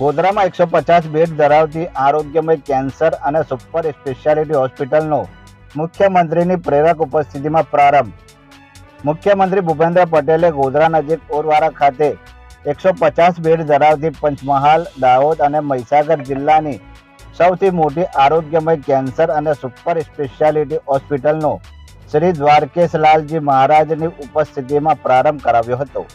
ગોધરામાં 150 bed ધરાવતી આરોગ્યમય cancer અને super speciality હોસ્પિટલનો મુખ્યમંત્રીની પ્રેરક ઉપસ્થિતિમાં પ્રારંભ. મુખ્યમંત્રી ભૂપેન્દ્ર પટેલે ગોધરા નજીક ઓરવારા ખાતે 150 બેડ ધરાવતી પંચમહાલ, દાહોદ અને મહીસાગર જિલ્લાની સૌથી મોટી આરોગ્યમય કેન્સર અને સુપર સ્પેશિયાલિટી હોસ્પિટલનો શ્રી દ્વારકેશલાલજી મહારાજની ઉપસ્થિતિમાં પ્રારંભ કરાવ્યો હતો.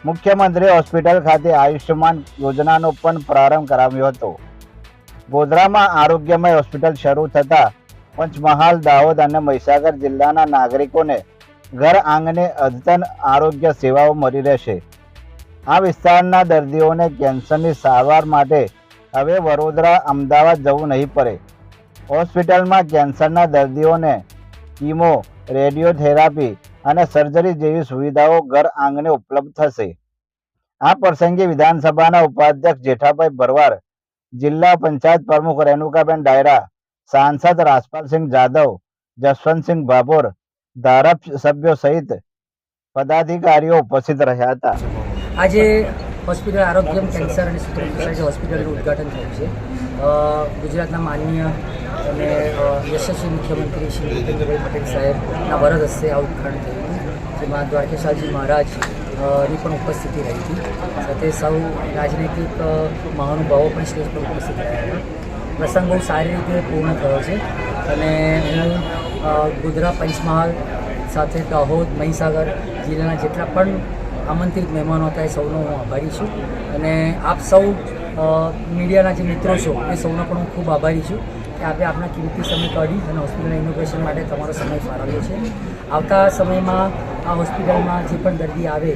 મુખ્યમંત્રીએ હોસ્પિટલ ખાતે આયુષ્યમાન યોજનાનો પણ પ્રારંભ કરાવ્યો હતો. ગોધરામાં આરોગ્યમય હોસ્પિટલ શરૂ થતાં પંચમહાલ, દાહોદ અને મહીસાગર જિલ્લાના નાગરિકોને ઘર આંગણે અદ્યતન આરોગ્ય સેવાઓ મળી રહેશે. આ વિસ્તારના દર્દીઓને કેન્સરની સારવાર માટે હવે વડોદરા, અમદાવાદ જવું નહીં પડે. હોસ્પિટલમાં કેન્સરના દર્દીઓને કીમો, રેડિયોથેરાપી અને સર્જરી જેવી સુવિધાઓ ઘર આંગણે ઉપલબ્ધ થશે. આ પ્રસંગે વિધાનસભાના ઉપાધ્યક્ષ જેઠાભાઈ ભરવાડ, જિલ્લા પંચાયત પ્રમુખ રેણુકાબેન ડાયરા, સાંસદ રાજપાલસિંહ જાદવ, જસવંતસિંહ ભાભોર, ધારાસભ્યો સહિત પદાધિકારીઓ ઉપસ્થિત રહ્યા હતા. આજે હોસ્પિટલ આરોગ્યમ કેન્સર અને સુપર સ્પેશિયાલિટી હોસ્પિટલનું ઉદ્ઘાટન થયું છે. ગુજરાતના માનનીય અને યશસ્વી મુખ્યમંત્રી શ્રી ભૂપેન્દ્રભાઈ પટેલ સાહેબના વરદ હસ્તે આ ઉદ્ઘાટન થયું હતું, જેમાં દ્વારકેશલાલજી મહારાજની પણ ઉપસ્થિતિ રહી હતી. સાથે સૌ રાજનૈતિક મહાનુભાવો પણ સ્ટેજ પર ઉપસ્થિત રહ્યા હતા. પ્રસંગ બહુ સારી રીતે પૂર્ણ થયો છે અને હું ગોધરા, પંચમહાલ સાથે દાહોદ, મહીસાગર જિલ્લાના જેટલા પણ આમંત્રિત મહેમાનો હતા એ સૌનો હું આભારી છું અને આપ સૌ મીડિયાના જે મિત્રો છો એ સૌનો પણ હું ખૂબ આભારી છું કે આપણે આપણા કિંમતી સમય કાઢી અને હોસ્પિટલના ઇનોગ્રેશન માટે તમારો સમય ફાળવ્યો છે. આવતા સમયમાં આ હોસ્પિટલમાં જે પણ દર્દી આવે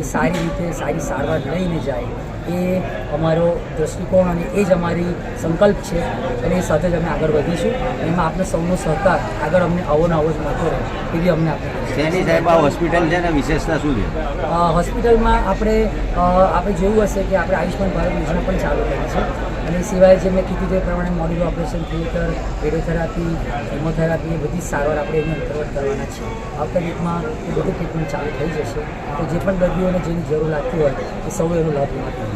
એ સારી રીતે સારી સારવાર લઈને જાય એ અમારો દૃષ્ટિકોણ અને એ જ અમારી સંકલ્પ છે અને એ સાથે જ અમે આગળ વધીશું. એમાં આપણે સૌનો સહકાર આગળ અમને આવો ને આવો જ મળતો રહે એવી અમને શેની સાહેબ આ હોસ્પિટલ છે ને વિશેષતા શું છે? હોસ્પિટલમાં આપણે જોયું હશે કે આપણે આયુષ્યમાન ભારત યોજના પણ ચાલુ કરી છે અને એ સિવાય જે મેં કીધું તે પ્રમાણે modular operation theatre, radiotherapy, chemotherapy એ બધી સારવાર આપણે એની અંતર્ગત કરવાના છે. આવતા વીકમાં એ બધી ટ્રીટમેન્ટ ચાલુ થઈ જશે. તો જે પણ દર્દીઓને જેની જરૂર લાગતી હોય એ સૌ એનો લાભ લેવા.